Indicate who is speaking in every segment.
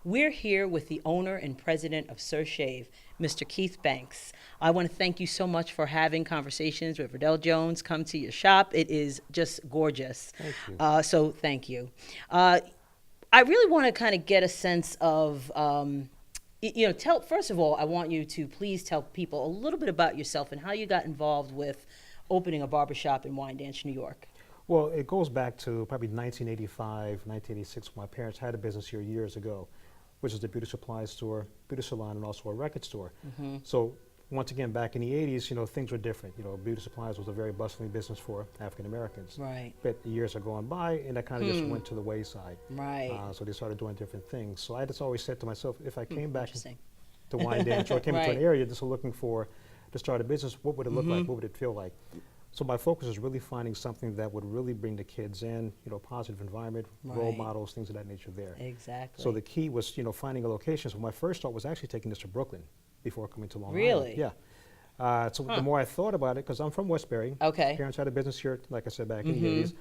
Speaker 1: We're here with the owner and president of Sir Shave, Mr. Keith Banks. I want to thank you so much for having conversations with Verdel Jones. Come to your shop. It is just gorgeous.
Speaker 2: Thank you.
Speaker 1: So thank you. I really want to kind of get a sense of, first of all, I want you to please tell people a little bit about yourself and how you got involved with opening a barbershop in Wyandanch, New York.
Speaker 2: Well, it goes back to probably 1985, 1986, when my parents had a business here years ago, which is a beauty supply store, beauty salon, and also a record store. So once again, back in the 80s, things were different. Beauty supplies was a very bustling business for African Americans.
Speaker 1: Right.
Speaker 2: But the years are going by, and that kind of just went to the wayside.
Speaker 1: Right.
Speaker 2: So they started doing different things. So I just always said to myself, if I came back
Speaker 1: Interesting.
Speaker 2: to Wyandanch or came into
Speaker 1: Right.
Speaker 2: an area just looking to start a business, what would it look like? What would it feel like? So my focus is really finding something that would really bring the kids in, positive environment, role
Speaker 1: Right.
Speaker 2: models, things of that nature there.
Speaker 1: Exactly.
Speaker 2: So the key was, finding a location. So my first thought was actually taking this to Brooklyn before coming to Long Island.
Speaker 1: Really?
Speaker 2: Yeah. So the more I thought about it, because I'm from Westbury.
Speaker 1: Okay.
Speaker 2: Parents had a business here, like I said, back in the 80s.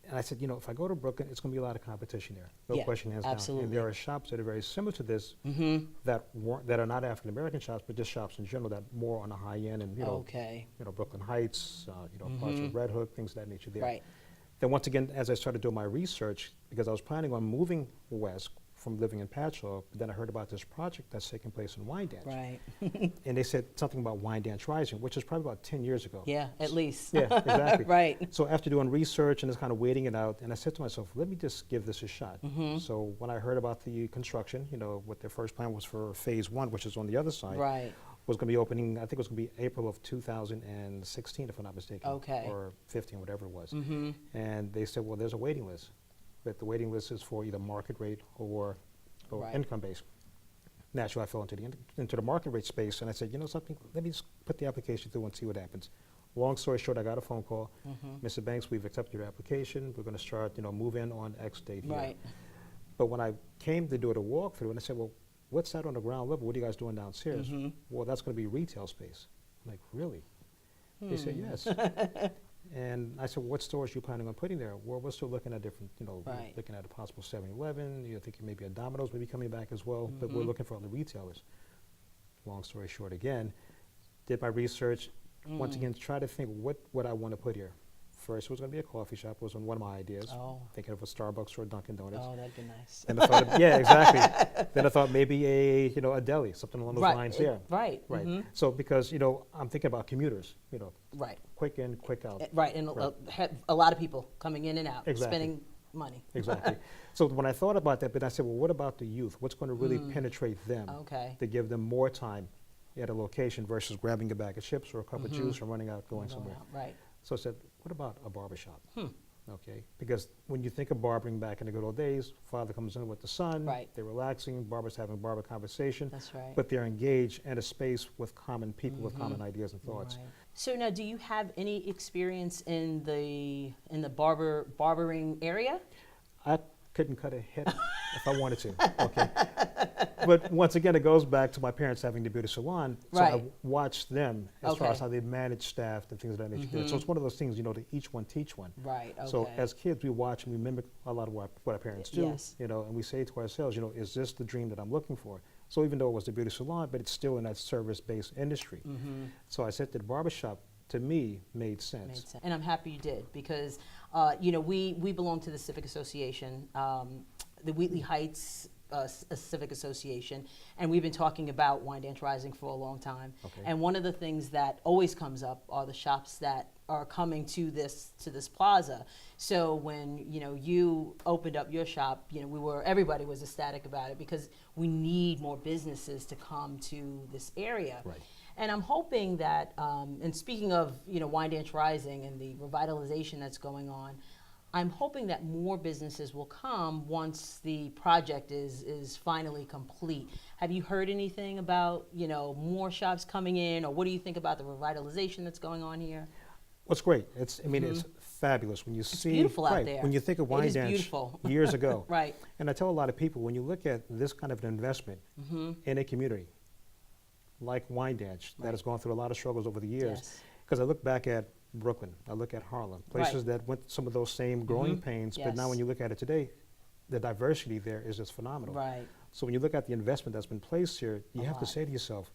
Speaker 2: And I said, if I go to Brooklyn, it's going to be a lot of competition there. No
Speaker 1: Yeah,
Speaker 2: question, hands
Speaker 1: absolutely.
Speaker 2: down. And there are shops that are very similar to this that are not African American shops, but just shops in general that more on the high end and
Speaker 1: Okay.
Speaker 2: Brooklyn Heights, parts of Red Hook, things of that nature there.
Speaker 1: Right.
Speaker 2: Then once again, as I started doing my research, because I was planning on moving west from living in Patchogue, but then I heard about this project that's taking place in Wyandanch.
Speaker 1: Right.
Speaker 2: And they said something about Wyandanch Rising, which is probably about 10 years ago.
Speaker 1: Yeah, at least.
Speaker 2: Yeah, exactly.
Speaker 1: Right.
Speaker 2: So after doing research and just kind of waiting it out, and I said to myself, let me just give this a shot. So when I heard about the construction, what their first plan was for phase 1, which is on the other side,
Speaker 1: Right.
Speaker 2: was going to be opening, I think it was going to be April of 2016, if I'm not mistaken.
Speaker 1: Okay.
Speaker 2: Or 15, whatever it was. And they said, well, there's a waiting list. But the waiting list is for either market rate or
Speaker 1: Right.
Speaker 2: income base. Naturally, I fell into the market rate space, and I said, something, let me just put the application through and see what happens. Long story short, I got a phone call. Mr. Banks, we've accepted your application. We're going to start, move in on X date here.
Speaker 1: Right.
Speaker 2: But when I came to do the walkthrough, and I said, well, what's that on the ground level? What are you guys doing downstairs? Well, that's going to be retail space. I'm like, really? They said, yes. And I said, well, what stores are you planning on putting there? Well, we're still looking at different,
Speaker 1: Right.
Speaker 2: looking at a possible 7-Eleven. You're thinking maybe a Domino's may be coming back as well, but we're looking for other retailers. Long story short, again, did my research. Once again, try to think what I want to put here. First, it was going to be a coffee shop. It was one of my ideas.
Speaker 1: Oh.
Speaker 2: Thinking of a Starbucks or a Dunkin' Donuts.
Speaker 1: Oh, that'd be nice.
Speaker 2: Then I thought, yeah, exactly. Then I thought maybe a deli, something along those
Speaker 1: Right.
Speaker 2: lines there.
Speaker 1: Right.
Speaker 2: Right. So because I'm thinking about commuters,
Speaker 1: Right.
Speaker 2: quick in, quick out.
Speaker 1: Right. And
Speaker 2: Right.
Speaker 1: a lot of people coming in and out,
Speaker 2: Exactly.
Speaker 1: spending money.
Speaker 2: Exactly. So when I thought about that, but I said, well, what about the youth? What's going to really penetrate them
Speaker 1: Okay.
Speaker 2: to give them more time at a location versus grabbing a bag of chips or a cup of juice or running out, going somewhere?
Speaker 1: Right.
Speaker 2: So I said, what about a barbershop? Okay, because when you think of barbering back in the good old days, father comes in with the son,
Speaker 1: Right.
Speaker 2: they're relaxing, barber's having barber conversation,
Speaker 1: That's right.
Speaker 2: but they're engaged in a space with common people with common ideas and thoughts.
Speaker 1: Right. So now, do you have any experience in the barbering area?
Speaker 2: I couldn't cut a head if I wanted to. Okay, but once again, it goes back to my parents having the beauty salon, so I
Speaker 1: Right.
Speaker 2: watched them as far
Speaker 1: Okay.
Speaker 2: as how they manage staff and things of that nature. So it's one of those things, to each one teach one.
Speaker 1: Right. Okay.
Speaker 2: So as kids, we watch and we mimic a lot of what our parents do,
Speaker 1: Yes.
Speaker 2: and we say to ourselves, is this the dream that I'm looking for? So even though it was the beauty salon, but it's still in that service-based industry. So I said that the barbershop, to me, made sense.
Speaker 1: Made sense. And I'm happy you did because, we belong to the Civic Association, the Wheatley Heights Civic Association, and we've been talking about Wyandanch Rising for a long time.
Speaker 2: Okay.
Speaker 1: And one of the things that always comes up are the shops that are coming to this plaza. So when you opened up your shop, everybody was ecstatic about it because we need more businesses to come to this area.
Speaker 2: Right.
Speaker 1: And I'm hoping that, and speaking of, Wyandanch Rising and the revitalization that's going on, I'm hoping that more businesses will come once the project is finally complete. Have you heard anything about, more shops coming in, or what do you think about the revitalization that's going on here?
Speaker 2: What's great? It's fabulous when you see.
Speaker 1: Beautiful out
Speaker 2: right,
Speaker 1: there.
Speaker 2: when you think of
Speaker 1: It is
Speaker 2: Wyandanch
Speaker 1: beautiful.
Speaker 2: years ago.
Speaker 1: Right.
Speaker 2: And I tell a lot of people, when you look at this kind of an investment in a community like Wyandanch that has gone through a lot of struggles over the years,
Speaker 1: Yes.
Speaker 2: because I look back at Brooklyn, I look at Harlem, places that went some of those same growing pains, but now
Speaker 1: Yes.
Speaker 2: when you look at it today, the diversity there is just phenomenal.
Speaker 1: Right.
Speaker 2: So when you look at the investment that's been placed here, you
Speaker 1: A
Speaker 2: have to
Speaker 1: lot.
Speaker 2: say to yourself,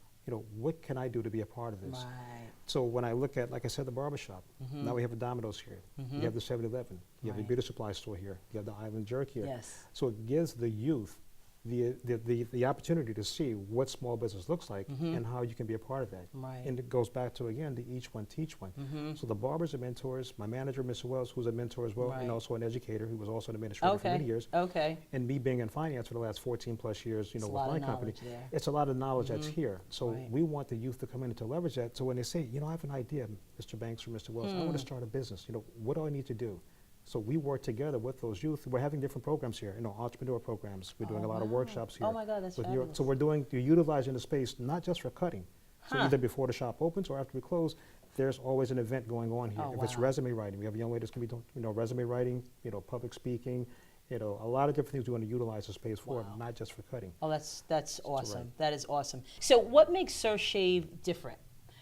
Speaker 2: what can I do to be a part of this?
Speaker 1: Right.
Speaker 2: So when I look at, like I said, the barbershop, now we have a Domino's here. You have the 7-Eleven. You have the
Speaker 1: Right.
Speaker 2: beauty supply store here. You have the Island Jerk here.
Speaker 1: Yes.
Speaker 2: So it gives the youth the opportunity to see what small business looks like and how you can be a part of that.
Speaker 1: Right.
Speaker 2: And it goes back to, again, the each one, teach one. So the barbers are mentors. My manager, Mr. Wells, who's a mentor as well,
Speaker 1: Right.
Speaker 2: and also an educator who was also an administrator for many years.
Speaker 1: Okay.
Speaker 2: And me being in finance for the last 14 plus years,
Speaker 1: It's a
Speaker 2: with
Speaker 1: lot
Speaker 2: my
Speaker 1: of
Speaker 2: company,
Speaker 1: knowledge there.
Speaker 2: it's a lot of knowledge that's here. So
Speaker 1: Right.
Speaker 2: we want the youth to come in and to leverage that. So when they say, I have an idea, Mr. Banks or Mr. Wells, I want to start a business. What do I need to do? So we work together with those youth. We're having different programs here, entrepreneur programs. We're doing a lot of
Speaker 1: wow.
Speaker 2: workshops here.
Speaker 1: Oh my God, that's
Speaker 2: with
Speaker 1: fabulous.
Speaker 2: So we're utilizing the space not just for cutting. So
Speaker 1: Huh.
Speaker 2: either before the shop opens or after we close, there's always an event going on here.
Speaker 1: Oh,
Speaker 2: If it's
Speaker 1: wow.
Speaker 2: resume writing, we have young ladies can be doing, resume writing, public speaking, a lot of different things we want to utilize the space for,
Speaker 1: Wow.
Speaker 2: not just for cutting.
Speaker 1: Oh, that's awesome.
Speaker 2: right.
Speaker 1: That is awesome. So what makes Sir Shave different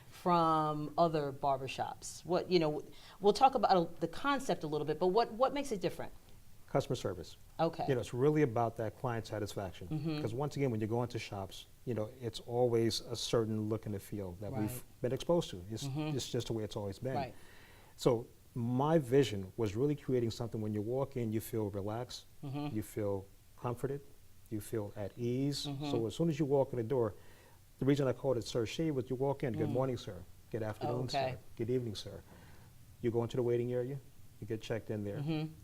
Speaker 1: from other barbershops? We'll talk about the concept a little bit, but what makes it different?
Speaker 2: Customer service.
Speaker 1: Okay.
Speaker 2: It's really about that client satisfaction. Because once again, when you go into shops, it's always a certain look and a feel that
Speaker 1: Right.
Speaker 2: we've been exposed to. It's just the way it's always been.
Speaker 1: Right.
Speaker 2: So my vision was really creating something when you walk in, you feel relaxed, you feel comforted, you feel at ease. So as soon as you walk in the door, the reason I called it Sir Shave was you walk in, good morning, sir. Good afternoon,
Speaker 1: Okay.
Speaker 2: sir. Good evening, sir. You go into the waiting area, you get checked in there.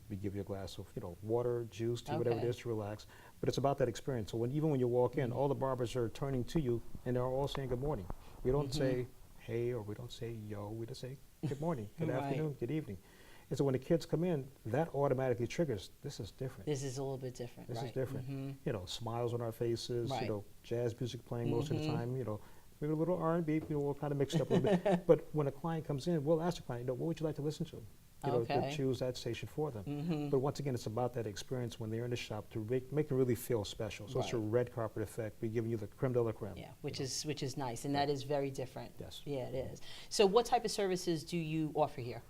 Speaker 2: We give you a glass of, water, juice, tea, whatever it
Speaker 1: Okay.
Speaker 2: is to relax. But it's about that experience. So even when you walk in, all the barbers are turning to you and they're all saying good morning. We don't say hey, or we don't say yo, we just say good morning, good
Speaker 1: Right.
Speaker 2: afternoon, good evening. And so when the kids come in, that automatically triggers, this is different.
Speaker 1: This is a little bit different.
Speaker 2: This
Speaker 1: right.
Speaker 2: is different. Smiles on our faces,
Speaker 1: Right.
Speaker 2: jazz music playing most of the time, maybe a little R&B, we'll kind of mix it up a little bit. But when a client comes in, we'll ask the client, what would you like to listen to?
Speaker 1: Okay.
Speaker 2: To choose that station for them. But once again, it's about that experience when they're in the shop to make them really feel special. So it's a
Speaker 1: Right.
Speaker 2: red carpet effect. We're giving you the creme de la creme.
Speaker 1: Yeah, which is nice, and that is very different.
Speaker 2: Yes.
Speaker 1: Yeah, it is. So what type of services do you offer here?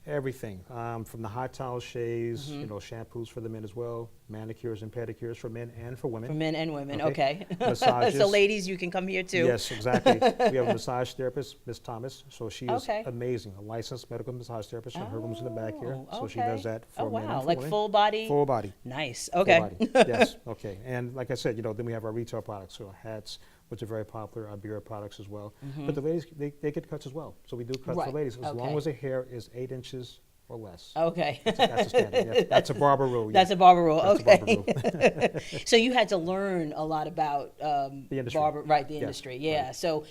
Speaker 2: Everything, from the hot towel shaves, shampoos for the men as well, manicures and pedicures for men and for women.
Speaker 1: For men and women,
Speaker 2: Okay.
Speaker 1: okay.
Speaker 2: Massages.
Speaker 1: So ladies, you can come here too.
Speaker 2: Yes, exactly. We have a massage therapist, Miss Thomas. So she is
Speaker 1: Okay.
Speaker 2: amazing, a licensed medical massage therapist. Her room's in the back here.
Speaker 1: Oh,
Speaker 2: So she
Speaker 1: okay.
Speaker 2: does that for
Speaker 1: Oh
Speaker 2: men and
Speaker 1: wow,
Speaker 2: for
Speaker 1: like
Speaker 2: women.
Speaker 1: full body?
Speaker 2: Full body.
Speaker 1: Nice,
Speaker 2: Full
Speaker 1: okay.
Speaker 2: body. Yes, okay. And like I said, then we have our retail products, so hats, which are very popular, our beer products as well. But the ladies, they get cuts as well. So we do cuts
Speaker 1: Right,
Speaker 2: for ladies, as long
Speaker 1: okay.
Speaker 2: as the hair is 8 inches or less.
Speaker 1: Okay.
Speaker 2: That's a standard. Yeah, that's a barber rule.
Speaker 1: That's
Speaker 2: yeah.
Speaker 1: a barber rule,
Speaker 2: That's a
Speaker 1: okay.
Speaker 2: barber rule.
Speaker 1: So you had to learn a lot about
Speaker 2: The industry.
Speaker 1: the
Speaker 2: Yes,
Speaker 1: industry, yeah.
Speaker 2: right.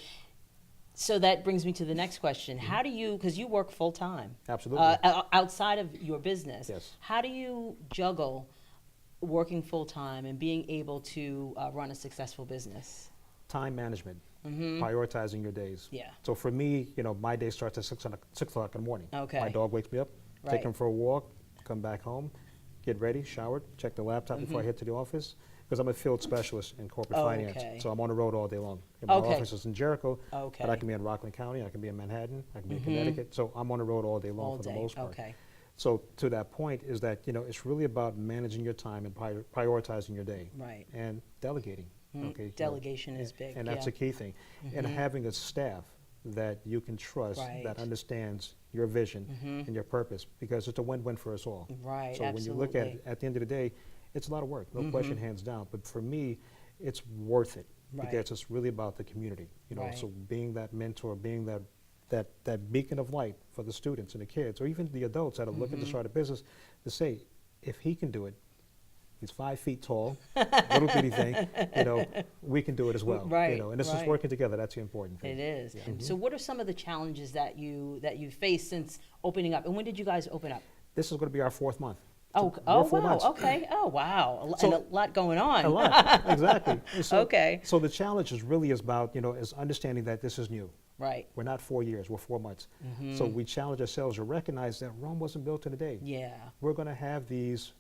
Speaker 1: So that brings me to the next question. How do you, because you work full time,
Speaker 2: Absolutely.
Speaker 1: outside of your business,
Speaker 2: Yes.
Speaker 1: how do you juggle working full time and being able to run a successful business?
Speaker 2: Time management, prioritizing your days.
Speaker 1: Yeah.
Speaker 2: So for me, my day starts at 6 o'clock in the morning.
Speaker 1: Okay.
Speaker 2: My dog wakes me up,
Speaker 1: Right.
Speaker 2: take him for a walk, come back home, get ready, showered, check the laptop before I head to the office, because I'm a field specialist in corporate
Speaker 1: Okay.
Speaker 2: finance. So I'm on the road all day long. And my
Speaker 1: Okay.
Speaker 2: office is in Jericho,
Speaker 1: Okay.
Speaker 2: but I can be in Rockland County, I can be in Manhattan, I can be in Connecticut. So I'm on the road all day long
Speaker 1: All
Speaker 2: for
Speaker 1: day,
Speaker 2: the most part.
Speaker 1: okay.
Speaker 2: So to that point is that, it's really about managing your time and prioritizing your day.
Speaker 1: Right.
Speaker 2: And delegating. Okay,
Speaker 1: Delegation is big,
Speaker 2: and that's
Speaker 1: yeah.
Speaker 2: a key thing. And having a staff that you can trust,
Speaker 1: Right.
Speaker 2: that understands your vision and your purpose, because it's a win-win for us all.
Speaker 1: Right,
Speaker 2: So when you look at
Speaker 1: absolutely.
Speaker 2: it, at the end of the day, it's a lot of work, no question, hands down. But for me, it's worth it,
Speaker 1: Right.
Speaker 2: because it's really about the community.
Speaker 1: Right.
Speaker 2: So being that mentor, being that beacon of light for the students and the kids, or even the adults that are looking to start a business, to say, if he can do it, he's 5 feet tall, little bitty thing, we can do it as well.
Speaker 1: Right,
Speaker 2: And this
Speaker 1: right.
Speaker 2: is working together. That's the important thing.
Speaker 1: It is.
Speaker 2: Yeah.
Speaker 1: So what are some of the challenges that you faced since opening up? And when did you guys open up?
Speaker 2: This is going to be our 4th month.
Speaker 1: Oh,
Speaker 2: We're
Speaker 1: oh
Speaker 2: 4
Speaker 1: wow,
Speaker 2: months.
Speaker 1: okay. Oh, wow.
Speaker 2: So-
Speaker 1: And a lot going on.
Speaker 2: A lot, exactly. And so,
Speaker 1: Okay.
Speaker 2: So the challenge is really about, is understanding that this is new.
Speaker 1: Right.
Speaker 2: We're not 4 years, we're 4 months. So we challenge ourselves to recognize that Rome wasn't built in a day.
Speaker 1: Yeah.
Speaker 2: We're going to have these,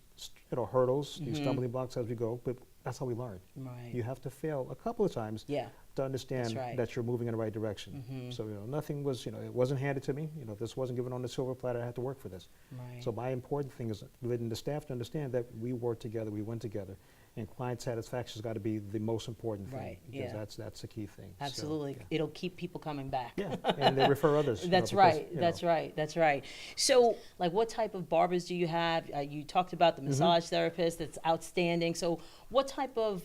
Speaker 2: hurdles, these stumbling blocks as we go, but that's how we learn.
Speaker 1: Right.
Speaker 2: You have to fail a couple of times
Speaker 1: Yeah.
Speaker 2: to understand
Speaker 1: That's right.
Speaker 2: that you're moving in the right direction. So, nothing was, it wasn't handed to me. This wasn't given on the silver platter. I had to work for this.
Speaker 1: Right.
Speaker 2: So my important thing is letting the staff to understand that we work together, we win together. And client satisfaction has got to be the most important thing.
Speaker 1: Right,
Speaker 2: Because
Speaker 1: yeah.
Speaker 2: that's the key thing. So,
Speaker 1: Absolutely.
Speaker 2: yeah.
Speaker 1: It'll keep people coming back.
Speaker 2: Yeah, and they refer others.
Speaker 1: That's
Speaker 2: because,
Speaker 1: right. That's right. That's right. So, like, what type of barbers do you have? You talked about the massage therapist. That's outstanding. So, what type of,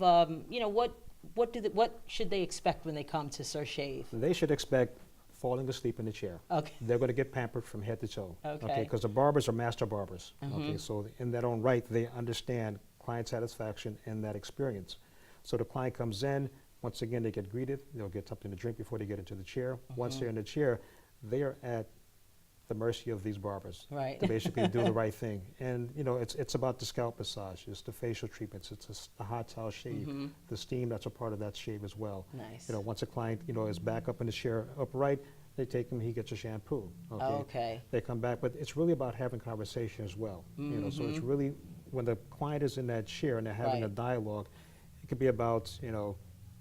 Speaker 1: what should they expect when they come to Sir Shave?
Speaker 2: They should expect falling asleep in the chair.
Speaker 1: Okay.
Speaker 2: They're going to get pampered from head to toe.
Speaker 1: Okay.
Speaker 2: Because the barbers are master barbers. Okay, so in their own right, they understand client satisfaction and that experience. So the client comes in, once again, they get greeted, they'll get something to drink before they get into the chair. Once they're in the chair, they are at the mercy of these barbers
Speaker 1: Right.
Speaker 2: to basically do the right thing. And it's about the scalp massage, it's the facial treatments, it's the hot towel shave, the steam that's a part of that shave as well.
Speaker 1: Nice.
Speaker 2: Once a client is back up in the chair upright, they take him, he gets a shampoo.
Speaker 1: Okay.
Speaker 2: They come back, but it's really about having conversation as well. So it's really when the client is in that chair and they're having a
Speaker 1: Right.
Speaker 2: dialogue, it could be about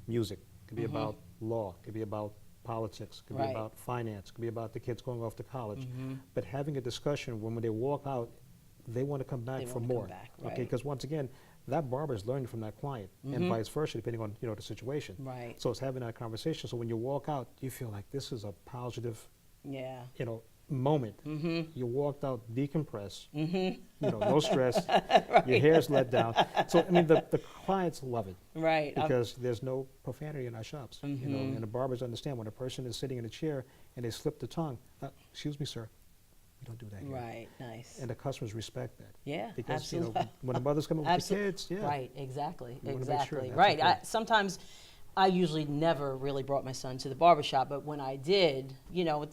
Speaker 2: music, it could be about law, it could be about politics, it could
Speaker 1: Right.
Speaker 2: be about finance, it could be about the kids going off to college. But having a discussion when they walk out, they want to come back
Speaker 1: They
Speaker 2: for
Speaker 1: wanna come
Speaker 2: more.
Speaker 1: back,
Speaker 2: Okay,
Speaker 1: right.
Speaker 2: because once again, that barber is learning from that client, and vice versa, depending on the situation.
Speaker 1: Right.
Speaker 2: So it's having that conversation. So when you walk out, you feel like this is a positive,
Speaker 1: Yeah.
Speaker 2: moment. You walked out decompressed, no stress, your hair's let down. So, I mean, the clients love it
Speaker 1: Right.
Speaker 2: because there's no profanity in our shops. And the barbers understand when a person is sitting in a chair and they slip the tongue, excuse me, sir, we don't do that here.
Speaker 1: Right. Nice.
Speaker 2: And the customers respect that.
Speaker 1: Yeah.
Speaker 2: Because,
Speaker 1: Absolutely.
Speaker 2: when the mothers come in with the kids, yeah.
Speaker 1: Right, exactly,
Speaker 2: We wanna make sure
Speaker 1: exactly.
Speaker 2: that's
Speaker 1: Right.
Speaker 2: okay.
Speaker 1: Sometimes I usually never really brought my son to the barbershop, but when I did,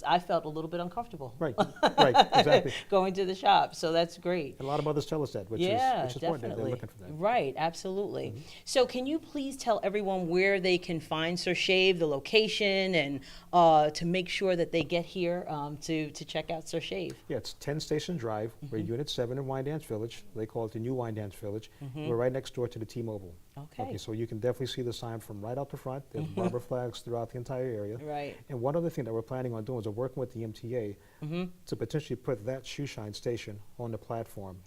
Speaker 1: I felt a little bit uncomfortable
Speaker 2: Right, right, exactly.
Speaker 1: going to the shop. So that's great.
Speaker 2: And a lot of mothers tell us that, which
Speaker 1: Yeah,
Speaker 2: is important.
Speaker 1: definitely.
Speaker 2: They're looking for that.
Speaker 1: Right, absolutely. So can you please tell everyone where they can find Sir Shave, the location, and to make sure that they get here to check out Sir Shave?
Speaker 2: Yeah, it's 10 Station Drive. We're Unit 7 in Wyandanch Village. They call it the new Wyandanch Village. We're right next door to the T-Mobile.
Speaker 1: Okay.
Speaker 2: So you can definitely see the sign from right out the front. There's barber flags throughout the entire area.
Speaker 1: Right.
Speaker 2: And one other thing that we're planning on doing is we're working with the MTA to potentially put that shoe shine station on the platform.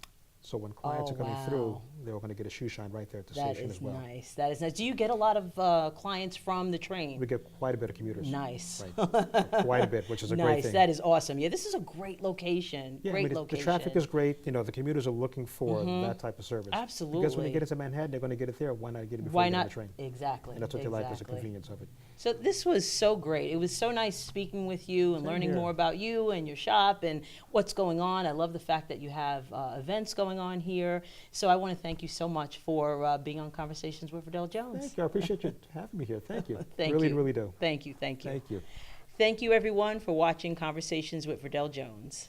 Speaker 2: So when clients
Speaker 1: Oh,
Speaker 2: are coming
Speaker 1: wow.
Speaker 2: through, they're going to get a shoe shine right there at the
Speaker 1: That
Speaker 2: station
Speaker 1: is
Speaker 2: as well.
Speaker 1: nice. That is nice. Do you get a lot of clients from the train?
Speaker 2: We get quite a bit of commuters.
Speaker 1: Nice.
Speaker 2: Right. Quite a bit, which is a great
Speaker 1: Nice.
Speaker 2: thing.
Speaker 1: That is awesome. Yeah, this is a great location.
Speaker 2: Yeah, I
Speaker 1: Great
Speaker 2: mean, the
Speaker 1: location.
Speaker 2: traffic is great. The commuters are looking for that type of service. Because when
Speaker 1: Absolutely.
Speaker 2: they get into Manhattan, they're going to get it there. Why not get it before
Speaker 1: Why
Speaker 2: they get on
Speaker 1: not?
Speaker 2: the train?
Speaker 1: Exactly.
Speaker 2: And that's what they like, is the
Speaker 1: exactly.
Speaker 2: convenience of it.
Speaker 1: So this was so great. It was so nice speaking with you and
Speaker 2: Same
Speaker 1: learning
Speaker 2: here.
Speaker 1: more about you and your shop and what's going on. I love the fact that you have events going on here. So I want to thank you so much for being on Conversations with Verdel Jones.
Speaker 2: Thank you. I appreciate you having me here. Thank you.
Speaker 1: Thank
Speaker 2: really,
Speaker 1: you.
Speaker 2: really do.
Speaker 1: Thank you. Thank you.
Speaker 2: Thank you.
Speaker 1: Thank you, everyone, for watching Conversations with Verdel Jones.